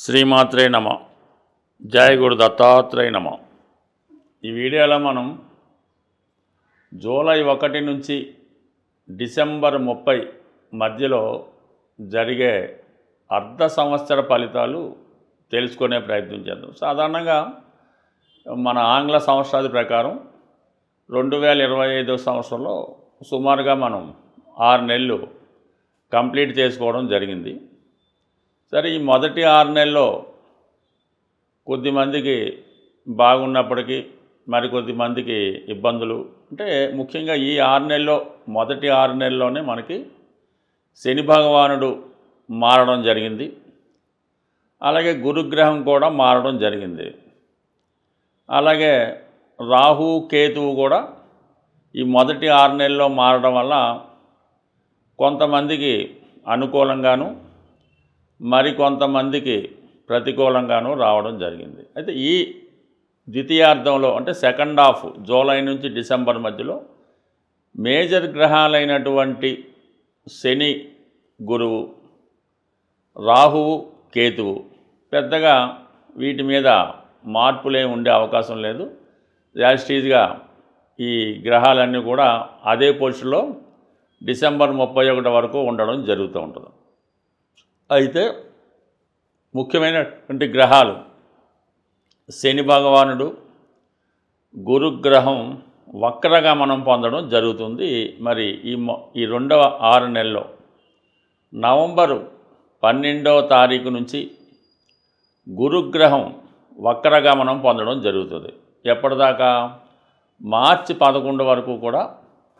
శ్రీమాత్రే నమ. జయ గురు దత్తాత్రేయ నమ. ఈ వీడియోలో మనం జూలై 1 నుంచి డిసెంబర్ 30 మధ్యలో జరిగే అర్ధ సంవత్సర ఫలితాలు తెలుసుకునే ప్రయత్నం చేద్దాం. సాధారణంగా మన ఆంగ్ల సంవత్సరాది ప్రకారం 2025 సంవత్సరంలో సుమారుగా మనం 6 నెలలు కంప్లీట్ చేసుకోవడం జరిగింది. సరే, ఈ మొదటి 6 నెలల్లో కొద్దిమందికి బాగున్నప్పటికీ మరికొద్దిమందికి ఇబ్బందులు. అంటే ముఖ్యంగా ఈ 6 నెలల్లో మొదటి 6 నెలల్లోనే మనకి శని భగవానుడు మారడం జరిగింది. అలాగే గురుగ్రహం కూడా మారడం జరిగింది. అలాగే రాహు కేతువు కూడా ఈ మొదటి 6 నెలల్లో మారడం వల్ల కొంతమందికి అనుకూలంగాను మరికొంతమందికి ప్రతికూలంగాను రావడం జరిగింది. అయితే ఈ ద్వితీయార్థంలో అంటే సెకండ్ హాఫ్ జూలై నుంచి డిసెంబర్ మధ్యలో మేజర్ గ్రహాలైనటువంటి శని, గురువు, రాహువు, కేతువు పెద్దగా వీటి మీద మార్పులే ఉండే అవకాశం లేదు. యాజిటీజ్గా ఈ గ్రహాలన్నీ కూడా అదే పొజిషన్లో డిసెంబర్ 31 వరకు ఉండడం జరుగుతూ ఉంటుంది. అయితే ముఖ్యమైనటువంటి గ్రహాలు శని భగవానుడు, గురుగ్రహం వక్రగమనం పొందడం జరుగుతుంది. మరి ఈ రెండవ 6 నెలల్లో నవంబరు 12వ తారీఖు నుంచి గురుగ్రహం వక్రగమనం పొందడం జరుగుతుంది. ఎప్పటిదాకా? మార్చి 11 వరకు కూడా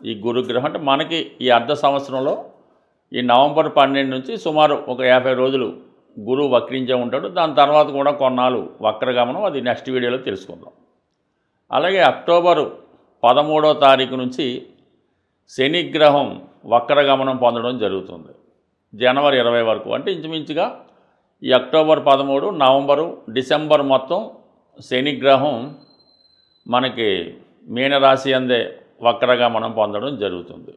ఈ గురుగ్రహం అంటే మనకి ఈ అర్ధ సంవత్సరంలో ఈ నవంబర్ 12 నుంచి సుమారు ఒక 50 రోజులు గురువు వక్రించే ఉంటాడు. దాని తర్వాత కూడా కొన్నాళ్ళు వక్రగమనం, అది నెక్స్ట్ వీడియోలో తెలుసుకుందాం. అలాగే అక్టోబరు 13వ తారీఖు నుంచి శనిగ్రహం వక్రగమనం పొందడం జరుగుతుంది. జనవరి 20 వరకు అంటే ఇంచుమించుగా ఈ అక్టోబర్ 13, నవంబరు, డిసెంబర్ మొత్తం శనిగ్రహం మనకి మీనరాశి అందే వక్రగమనం పొందడం జరుగుతుంది.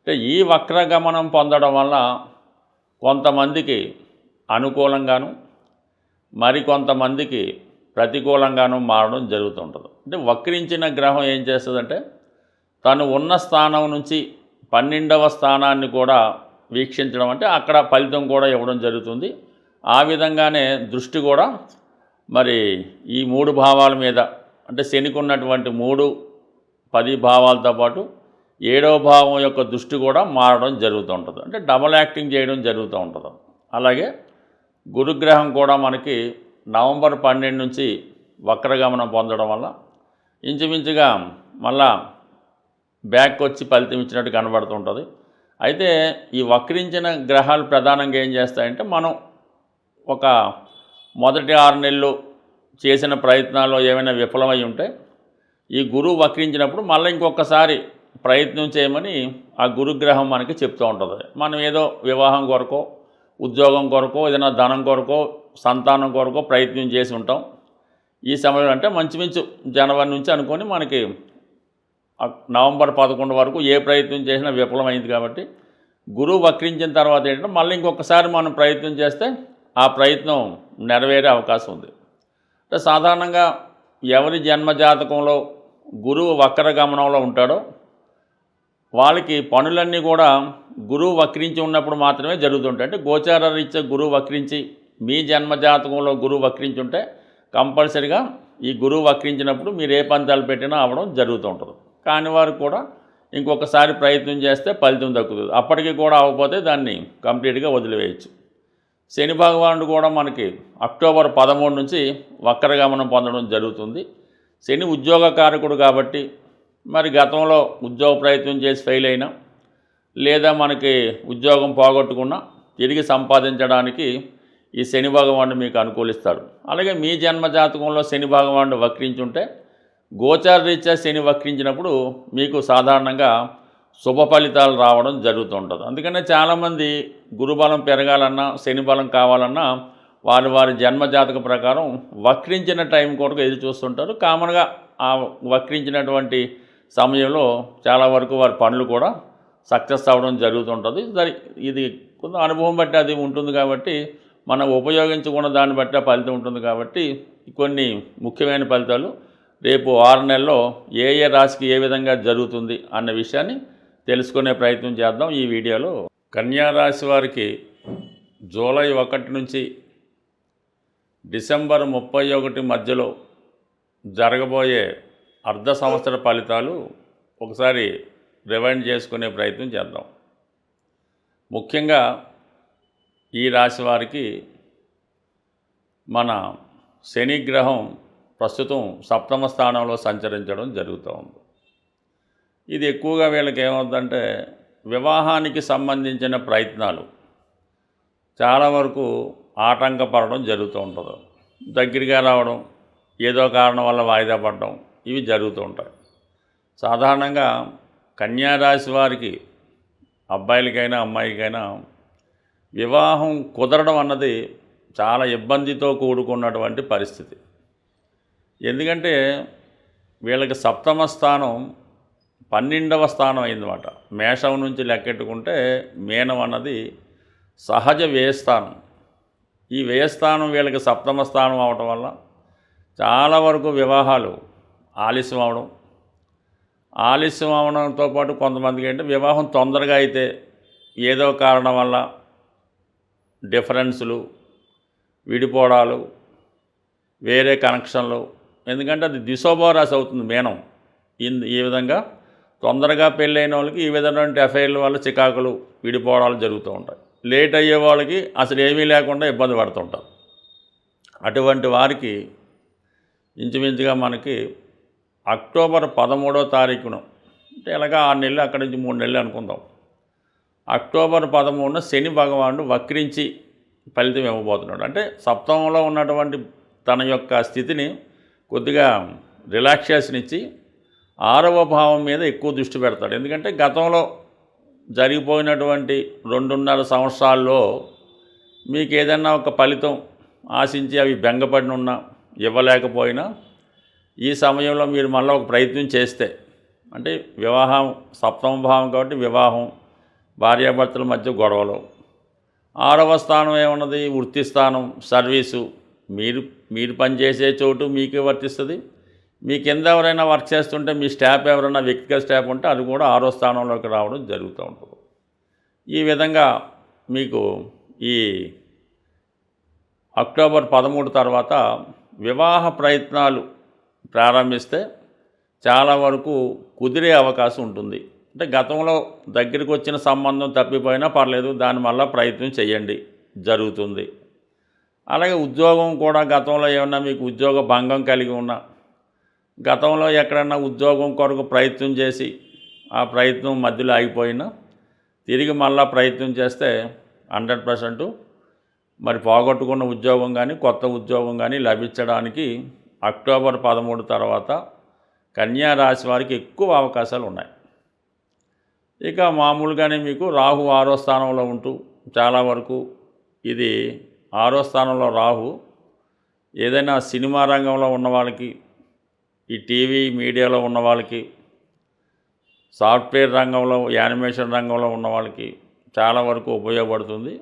అంటే ఈ వక్రగమనం పొందడం వల్ల కొంతమందికి అనుకూలంగాను మరికొంతమందికి ప్రతికూలంగాను మారడం జరుగుతుంటుంది. అంటే వక్రించిన గ్రహం ఏం చేస్తుందంటే తను ఉన్న స్థానం నుంచి 12వ స్థానాన్ని కూడా వీక్షించడం, అంటే అక్కడ ఫలితం కూడా ఇవ్వడం జరుగుతుంది. ఆ విధంగానే దృష్టి కూడా మరి ఈ 3 భావాల మీద అంటే శనికి ఉన్నటువంటి 3, 10 భావాలతో పాటు 7వ భావం యొక్క దృష్టి కూడా మారడం జరుగుతూ ఉంటుంది. అంటే డబల్ యాక్టింగ్ చేయడం జరుగుతూ ఉంటుంది. అలాగే గురుగ్రహం కూడా మనకి నవంబర్ 12 నుంచి వక్రగమనం పొందడం వల్ల ఇంచుమించుగా మళ్ళా బ్యాక్ వచ్చి ఫలితం ఇచ్చినట్టు కనబడుతుంటుంది. అయితే ఈ వక్రించిన గ్రహాలు ప్రధానంగా ఏం చేస్తాయంటే మనం ఒక మొదటి 6 నెలలు చేసిన ప్రయత్నాల్లో ఏమైనా విఫలమై ఉంటే ఈ గురువు వక్రించినప్పుడు మళ్ళీ ఇంకొకసారి ప్రయత్నం చేయమని ఆ గురుగ్రహం మనకి చెప్తూ ఉంటుంది. మనం ఏదో వివాహం కొరకో, ఉద్యోగం కొరకో, ఏదైనా ధనం కొరకో, సంతానం కొరకో ప్రయత్నం చేసి ఉంటాం. ఈ సమయంలో అంటే మంచుమించు జనవరి నుంచి అనుకొని మనకి నవంబర్ 11 వరకు ఏ ప్రయత్నం చేసినా విఫలమైంది. కాబట్టి గురువు వక్రించిన తర్వాత ఏంటంటే మళ్ళీ ఇంకొకసారి మనం ప్రయత్నం చేస్తే ఆ ప్రయత్నం నెరవేరే అవకాశం ఉంది. అంటే సాధారణంగా ఎవరి జన్మజాతకంలో గురువు వక్రగమనంలో ఉంటాడో వాళ్ళకి పనులన్నీ కూడా గురువు వక్రించి ఉన్నప్పుడు మాత్రమే జరుగుతుంటాయి. అంటే గోచార రీత్యా గురువు వక్రించి మీ జన్మజాతకంలో గురువు వక్రించి ఉంటే కంపల్సరిగా ఈ గురువు వక్రించినప్పుడు మీరు ఏ పంతాలు పెట్టినా అవ్వడం జరుగుతూ ఉంటుంది. కాని వారు కూడా ఇంకొకసారి ప్రయత్నం చేస్తే ఫలితం దక్కుతుంది. అప్పటికి కూడా అవ్వకపోతే దాన్ని కంప్లీట్గా వదిలివేయచ్చు. శని భగవానుడు కూడా మనకి అక్టోబర్ 13 నుంచి వక్రగమనం పొందడం జరుగుతుంది. శని ఉద్యోగకారకుడు కాబట్టి మరి గతంలో ఉద్యోగ ప్రయత్నం చేసి ఫెయిల్ అయినా లేదా మనకి ఉద్యోగం పోగొట్టుకున్నా తిరిగి సంపాదించడానికి ఈ శని భగవానుడు మీకు అనుకూలిస్తాడు. అలాగే మీ జన్మజాతకంలో శని భగవానుడు వక్రించుంటే గోచార రీత్యా శని వక్రించినప్పుడు మీకు సాధారణంగా శుభ ఫలితాలు రావడం జరుగుతుంటుంది. అందుకనే చాలామంది గురుబలం పెరగాలన్నా శని బలం కావాలన్నా వారి జన్మజాతక ప్రకారం వక్రించిన టైం కొరకు ఎదురు చూస్తుంటారు. కామన్గా ఆ వక్రించినటువంటి సమయంలో చాలా వరకు వారి పనులు కూడా సక్సెస్ అవ్వడం జరుగుతుంటుంది. ఇది కొంత అనుభవం బట్టి అది ఉంటుంది. కాబట్టి మనం ఉపయోగించుకున్న దాన్ని బట్టి ఆ ఫలితం ఉంటుంది. కాబట్టి కొన్ని ముఖ్యమైన ఫలితాలు రేపు 6 నెలల్లో ఏ ఏ రాశికి ఏ విధంగా జరుగుతుంది అన్న విషయాన్ని తెలుసుకునే ప్రయత్నం చేద్దాం ఈ వీడియోలో. కన్యా రాశి వారికి జూలై 1 నుంచి డిసెంబర్ 31 మధ్యలో జరగబోయే అర్ధ సంవత్సర ఫలితాలు ఒకసారి రివైండ్ చేసుకునే ప్రయత్నం చేద్దాం. ముఖ్యంగా ఈ రాశి వారికి మన శని గ్రహం ప్రస్తుతం 7వ స్థానంలో సంచరించడం జరుగుతూ ఉంది. ఇది ఎక్కువగా వీళ్ళకి ఏమవుతుందంటే వివాహానికి సంబంధించిన ప్రయత్నాలు చాలా వరకు ఆటంకపడడం జరుగుతూ ఉంటుంది. దగ్గరగా రావడం, ఏదో కారణం వల్ల వాయిదా పడడం, ఇవి జరుగుతూ ఉంటాయి. సాధారణంగా కన్యా రాశి వారికి అబ్బాయిలకైనా అమ్మాయికైనా వివాహం కుదరడం అన్నది చాలా ఇబ్బందితో కూడుకున్నటువంటి పరిస్థితి. ఎందుకంటే వీళ్ళకి 7వ స్థానం 12వ స్థానం అయిందన్నమాట. మేషం నుంచి లెక్కెట్టుకుంటే మీనం అన్నది సహజ వ్యయస్థానం. ఈ వ్యయస్థానం వీళ్ళకి 7వ స్థానం అవటం వల్ల చాలా వరకు వివాహాలు ఆలస్యం అవడంతో పాటు కొంతమందికి అంటే వివాహం తొందరగా అయితే ఏదో కారణం వల్ల డిఫరెన్సులు, విడిపోవడాలు, వేరే కనెక్షన్లు, ఎందుకంటే అది దిశోభారాశి అవుతుంది మీనం. ఈ విధంగా తొందరగా పెళ్ళైన వాళ్ళకి ఈ విధమైన అఫైర్ల వల్ల చికాకులు, విడిపోవడాలు జరుగుతూ ఉంటాయి. లేట్ అయ్యే వాళ్ళకి అసలు ఏమీ లేకుండా ఇబ్బంది పడుతుంటారు. అటువంటి వారికి ఇంచుమించుగా మనకి అక్టోబర్ 13వ తారీఖున, అంటే ఇలాగా 6 నెలలు, అక్కడి నుంచి 3 నెలలు అనుకుందాం. అక్టోబర్ 13న శని భగవానుడు వక్రించి ఫలితం ఇవ్వబోతున్నాడు. అంటే 7వ ఉన్నటువంటి తన యొక్క స్థితిని కొద్దిగా రిలాక్సేషన్ ఇచ్చి 6వ భావం మీద ఎక్కువ దృష్టి పెడతాడు. ఎందుకంటే గతంలో జరిగిపోయినటువంటి 2.5 సంవత్సరాల్లో మీకు ఏదైనా ఒక ఫలితం ఆశించి అవి బెంగపడిన ఉన్నా ఇవ్వలేకపోయినా ఈ సమయంలో మీరు మళ్ళీ ఒక ప్రయత్నం చేస్తే, అంటే వివాహం 7వ భావం కాబట్టి వివాహం, భార్యాభర్తల మధ్య గొడవలు, 6వ స్థానం ఏమన్నది వృత్తి స్థానం, సర్వీసు, మీరు పనిచేసే చోటు మీకే వర్తిస్తుంది. మీ కింద ఎవరైనా వర్క్ చేస్తుంటే మీ స్టాఫ్ ఎవరైనా వ్యక్తిగత స్టాఫ్ ఉంటే అది కూడా 6వ స్థానంలోకి రావడం జరుగుతూ ఉంటుంది. ఈ విధంగా మీకు ఈ అక్టోబర్ 13 తర్వాత వివాహ ప్రయత్నాలు ప్రారంభిస్తే చాలా వరకు కుదిరే అవకాశం ఉంటుంది. అంటే గతంలో దగ్గరికి వచ్చిన సంబంధం తప్పిపోయినా పర్లేదు, దాని వల్ల ప్రయత్నం చేయండి, జరుగుతుంది. అలాగే ఉద్యోగం కూడా గతంలో ఏమన్నా మీకు ఉద్యోగ భంగం కలిగి ఉన్నా, గతంలో ఎక్కడన్నా ఉద్యోగం కొరకు ప్రయత్నం చేసి ఆ ప్రయత్నం మధ్యలో ఆగిపోయినా తిరిగి మళ్ళా ప్రయత్నం చేస్తే 100% మరి పోగొట్టుకున్న ఉద్యోగం కానీ కొత్త ఉద్యోగం కానీ లభించడానికి అక్టోబర్ 13 తర్వాత కన్యా రాశి వారికి ఎక్కువ అవకాశాలు ఉన్నాయి. ఇక మామూలుగానే మీకు రాహు 6వ స్థానంలో ఉంటూ చాలా వరకు ఇది 6వ స్థానంలో రాహు ఏదైనా సినిమా రంగంలో ఉన్న వాళ్ళకి, ఈ టీవీ మీడియాలో ఉన్న వాళ్ళకి, సాఫ్ట్వేర్ రంగంలో, యానిమేషన్ రంగంలో ఉన్న వాళ్ళకి చాలా వరకు ఉపయోగపడుతుంది.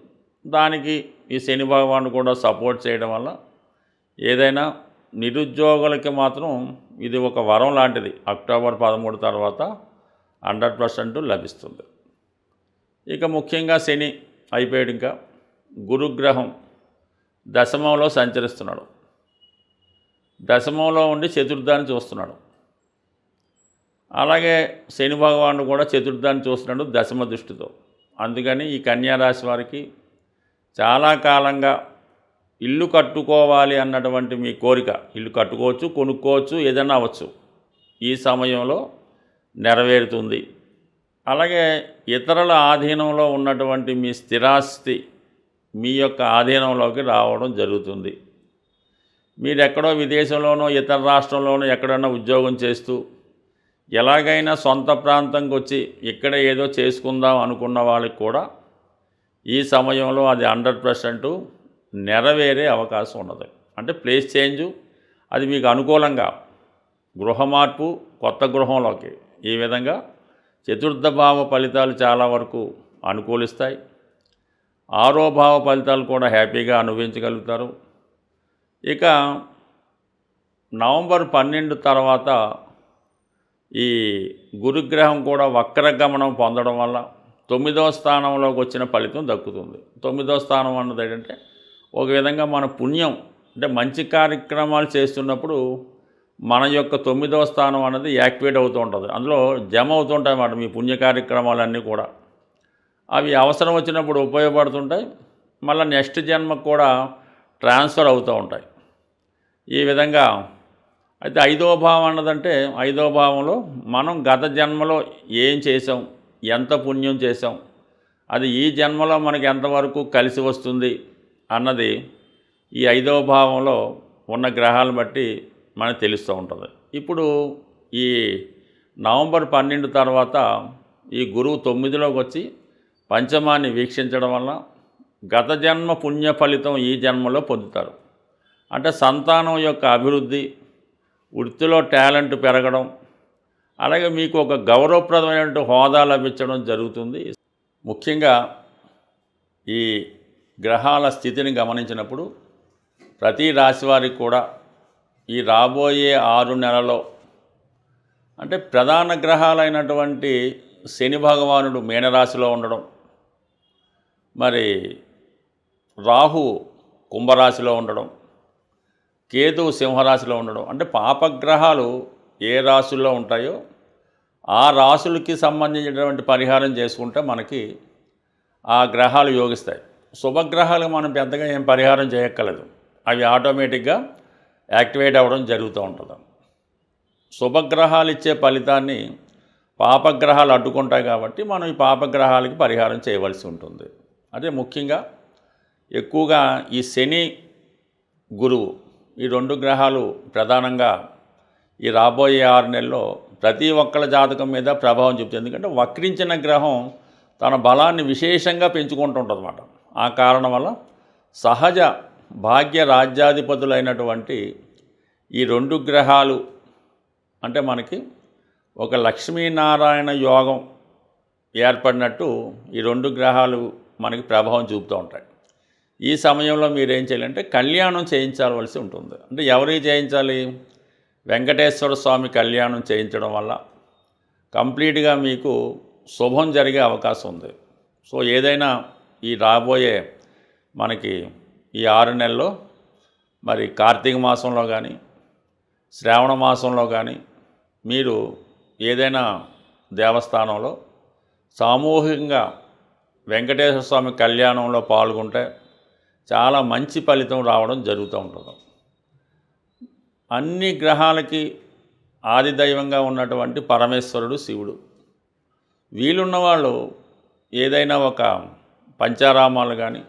దానికి ఈ శని భగవానుడు కూడా సపోర్ట్ చేయడం వల్ల ఏదైనా నిరుద్యోగులకి మాత్రం ఇది ఒక వరం లాంటిది. అక్టోబర్ 13 తర్వాత 100% లభిస్తుంది. ఇక ముఖ్యంగా శని అయిపోయాడు, ఇంకా గురుగ్రహం దశమంలో సంచరిస్తున్నాడు. దశమంలో ఉండి చతుర్థాన్ని చూస్తున్నాడు. అలాగే శని భగవానుడు కూడా చతుర్థాన్ని చూస్తున్నాడు దశమ దృష్టితో. అందుకని ఈ కన్యా రాశి వారికి చాలా కాలంగా ఇల్లు కట్టుకోవాలి అన్నటువంటి మీ కోరిక, ఇల్లు కట్టుకోవచ్చు, కొనుక్కోవచ్చు, ఏదైనా అవ్వచ్చు, ఈ సమయంలో నెరవేరుతుంది. అలాగే ఇతరుల ఆధీనంలో ఉన్నటువంటి మీ స్థిరాస్తి మీ యొక్క ఆధీనంలోకి రావడం జరుగుతుంది. మీరు ఎక్కడో విదేశంలోనో ఇతర రాష్ట్రంలోనో ఎక్కడైనా ఉద్యోగం చేస్తూ ఎలాగైనా సొంత ప్రాంతంకి వచ్చి ఇక్కడ ఏదో చేసుకుందాం అనుకున్న వాళ్ళకి కూడా ఈ సమయంలో అది 100% నెరవేరే అవకాశం ఉన్నది. అంటే ప్లేస్ చేంజు, అది మీకు అనుకూలంగా గృహ మార్పు, కొత్త గృహంలోకి, ఈ విధంగా చతుర్థ భావ ఫలితాలు చాలా వరకు అనుకూలిస్తాయి. ఆరోభావ ఫలితాలు కూడా హ్యాపీగా అనుభవించగలుగుతారు. ఇక నవంబర్ 12 తర్వాత ఈ గురుగ్రహం కూడా వక్రగమనం పొందడం వల్ల 9వ స్థానంలోకి వచ్చిన ఫలితం దక్కుతుంది. 9వ స్థానం అన్నది ఏంటంటే ఒక విధంగా మన పుణ్యం, అంటే మంచి కార్యక్రమాలు చేస్తున్నప్పుడు మన యొక్క 9వ స్థానం అన్నది యాక్టివేట్ అవుతూ ఉంటుంది. అందులో జమ అవుతుంటాయి అన్నమాట మీ పుణ్య కార్యక్రమాలన్నీ కూడా. అవి అవసరం వచ్చినప్పుడు ఉపయోగపడుతుంటాయి, మళ్ళీ నెక్స్ట్ జన్మకు కూడా ట్రాన్స్ఫర్ అవుతూ ఉంటాయి. ఈ విధంగా అయితే 5వ భావం అన్నదంటే 5వ భావంలో మనం గత జన్మలో ఏం చేసాం, ఎంత పుణ్యం చేసాం, అది ఈ జన్మలో మనకి ఎంతవరకు కలిసి వస్తుంది అన్నది ఈ 5వ భావంలో ఉన్న గ్రహాలను బట్టి మనకు తెలుస్తూ ఉంటుంది. ఇప్పుడు ఈ నవంబర్ 12 తర్వాత ఈ గురువు 9లోకి వచ్చి పంచమాన్ని వీక్షించడం వల్ల గత జన్మ పుణ్య ఫలితం ఈ జన్మలో పొందుతారు. అంటే సంతానం యొక్క అభివృద్ధి, వృత్తిలో టాలెంట్ పెరగడం, అలాగే మీకు ఒక గౌరవప్రదమైనటువంటి హోదా లభించడం జరుగుతుంది. ముఖ్యంగా ఈ గ్రహాల స్థితిని గమనించినప్పుడు ప్రతి రాశి వారికి కూడా ఈ రాబోయే 6 నెలల్లో అంటే ప్రధాన గ్రహాలైనటువంటి శని భగవానుడు మీనరాశిలో ఉండడం, మరి రాహు కుంభరాశిలో ఉండడం, కేతువు సింహరాశిలో ఉండడం, అంటే పాపగ్రహాలు ఏ రాశుల్లో ఉంటాయో ఆ రాశులకి సంబంధించినటువంటి పరిహారం చేసుకుంటే మనకి ఆ గ్రహాలు యోగిస్తాయి. శుభగ్రహాలు మనం పెద్దగా ఏం పరిహారం చేయక్కర్లేదు, అవి ఆటోమేటిక్గా యాక్టివేట్ అవ్వడం జరుగుతూ ఉంటుంది. శుభగ్రహాలు ఇచ్చే ఫలితాన్ని పాపగ్రహాలు అడ్డుకుంటాయి కాబట్టి మనం ఈ పాపగ్రహాలకి పరిహారం చేయవలసి ఉంటుంది. అదే ముఖ్యంగా ఎక్కువగా ఈ శని గురువు ఈ 2 గ్రహాలు ప్రధానంగా ఈ రాబోయే 6 నెలల్లో ప్రతి ఒక్కళ్ళ జాతకం మీద ప్రభావం చూపుతుంది. ఎందుకంటే వక్రించిన గ్రహం తన బలాన్ని విశేషంగా పెంచుకుంటుంటుంది అన్నమాట. ఆ కారణం వల్ల సహజ భాగ్య రాజ్యాధిపతులైనటువంటి ఈ 2 గ్రహాలు అంటే మనకి ఒక లక్ష్మీనారాయణ యోగం ఏర్పడినట్టు ఈ 2 గ్రహాలు మనకి ప్రభావం చూపుతూ ఉంటాయి. ఈ సమయంలో మీరు ఏం చేయాలంటే కళ్యాణం చేయించాల్సి ఉంటుంది. అంటే ఎవరికి చేయించాలి? వెంకటేశ్వర స్వామి కళ్యాణం చేయించడం వల్ల కంప్లీట్గా మీకు శుభం జరిగే అవకాశం ఉంది. సో ఏదైనా ఈ రాబోయే మనకి ఈ 6 నెలల్లో మరి కార్తీక మాసంలో కానీ శ్రావణ మాసంలో కానీ మీరు ఏదైనా దేవస్థానంలో సామూహికంగా వెంకటేశ్వర స్వామి కళ్యాణంలో పాల్గొంటే చాలా మంచి ఫలితం రావడం జరుగుతూ ఉంటుంది. అన్ని గ్రహాలకి ఆదిదైవంగా ఉన్నటువంటి పరమేశ్వరుడు శివుడు. వీలున్నవాళ్ళు ఏదైనా ఒక పంచారామాలు కానీ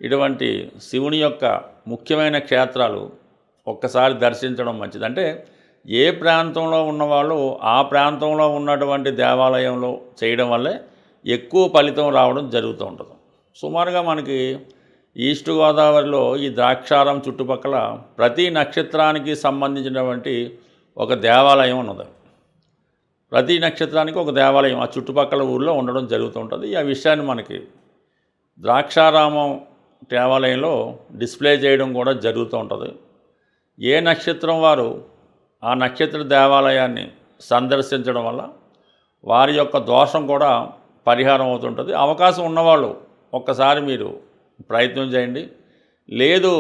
ఇటువంటి శివుని యొక్క ముఖ్యమైన క్షేత్రాలు ఒక్కసారి దర్శించడం మంచిది. అంటే ఏ ప్రాంతంలో ఉన్నవాళ్ళు ఆ ప్రాంతంలో ఉన్నటువంటి దేవాలయంలో చేయడం వల్లే ఎక్కువ ఫలితం రావడం జరుగుతూ ఉంటుంది. సుమారుగా మనకి ఈస్ట్ గోదావరిలో ఈ ద్రాక్షారం చుట్టుపక్కల ప్రతి నక్షత్రానికి సంబంధించినటువంటి ఒక దేవాలయం ఉన్నది. ప్రతి నక్షత్రానికి ఒక దేవాలయం ఆ చుట్టుపక్కల ఊళ్ళో ఉండడం జరుగుతూ ఉంటుంది. ఆ విషయాన్ని మనకి ద్రాక్షారామం దేవాలయంలో డిస్ప్లే చేయడం కూడా జరుగుతూ ఉంటుంది. ఏ నక్షత్రం వారు ఆ నక్షత్ర దేవాలయాన్ని సందర్శించడం వల్ల వారి యొక్క దోషం కూడా పరిహారం అవుతుంటుంది. అవకాశం ఉన్నవాళ్ళు ఒక్కసారి మీరు ప్రయత్నం చేయండి. లేదు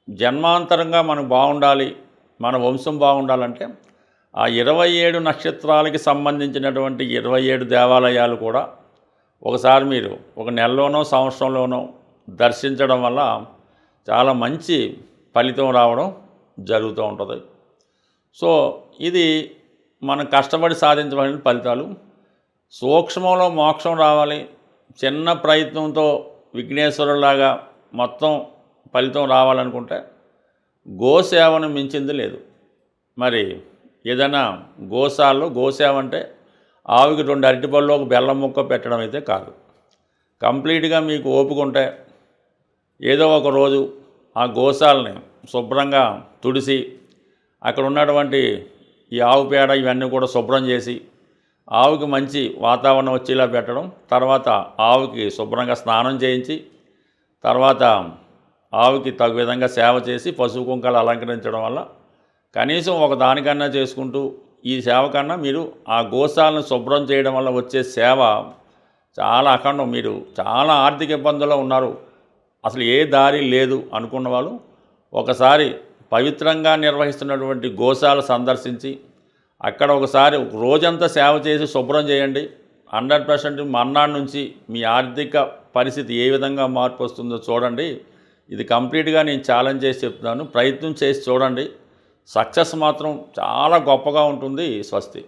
జన్మాంతరంగా మనం బాగుండాలి, మన వంశం బాగుండాలంటే ఆ 27 నక్షత్రాలకి సంబంధించినటువంటి 27 దేవాలయాలు కూడా ఒకసారి మీరు ఒక నెలలోనో సంవత్సరంలోనో దర్శించడం వల్ల చాలా మంచి ఫలితం రావడం జరుగుతూ ఉంటుంది. సో ఇది మనం కష్టపడి సాధించబడిన ఫలితాలు. సూక్ష్మంలో మోక్షం రావాలి, చిన్న ప్రయత్నంతో విఘ్నేశ్వరులాగా మొత్తం ఫలితం రావాలనుకుంటే గోసేవను మించింది లేదు. మరి ఏదైనా గోసేవ అంటే ఆవుకి 2 అరటిపళ్ళు ఒక బెల్లం ముక్క పెట్టడం అయితే కాదు. కంప్లీట్గా మీకు ఓపిక ఉంటే ఏదో ఒక రోజు ఆ గోశాలని శుభ్రంగా తుడిసి అక్కడ ఉన్నటువంటి ఈ ఆవు పేడ ఇవన్నీ కూడా శుభ్రం చేసి ఆవుకి మంచి వాతావరణం వచ్చేలా పెట్టడం, తర్వాత ఆవుకి శుభ్రంగా స్నానం చేయించి, తర్వాత ఆవుకి తగు విధంగా సేవ చేసి పసుపు కుంకాలు అలంకరించడం వల్ల కనీసం ఒక దానికన్నా చేసుకుంటూ ఈ సేవ కన్నా మీరు ఆ గోశాలను శుభ్రం చేయడం వల్ల వచ్చే సేవ చాలా అఖండం. మీరు చాలా ఆర్థిక ఇబ్బందుల్లో ఉన్నారు, అసలు ఏ దారి లేదు అనుకున్న వాళ్ళు ఒకసారి పవిత్రంగా నిర్వహిస్తున్నటువంటి గోశాల సందర్శించి అక్కడ ఒకసారి రోజంతా సేవ చేసి శుభ్రం చేయండి. 100% మర్నాడు నుంచి మీ ఆర్థిక పరిస్థితి ఏ విధంగా మార్పు వస్తుందో చూడండి. ఇది కంప్లీట్గా నేను ఛాలెంజ్ చేసి చెప్తున్నాను. ప్రయత్నం చేసి చూడండి. సక్సెస్ మాత్రం చాలా గొప్పగా ఉంటుంది. స్వస్తి.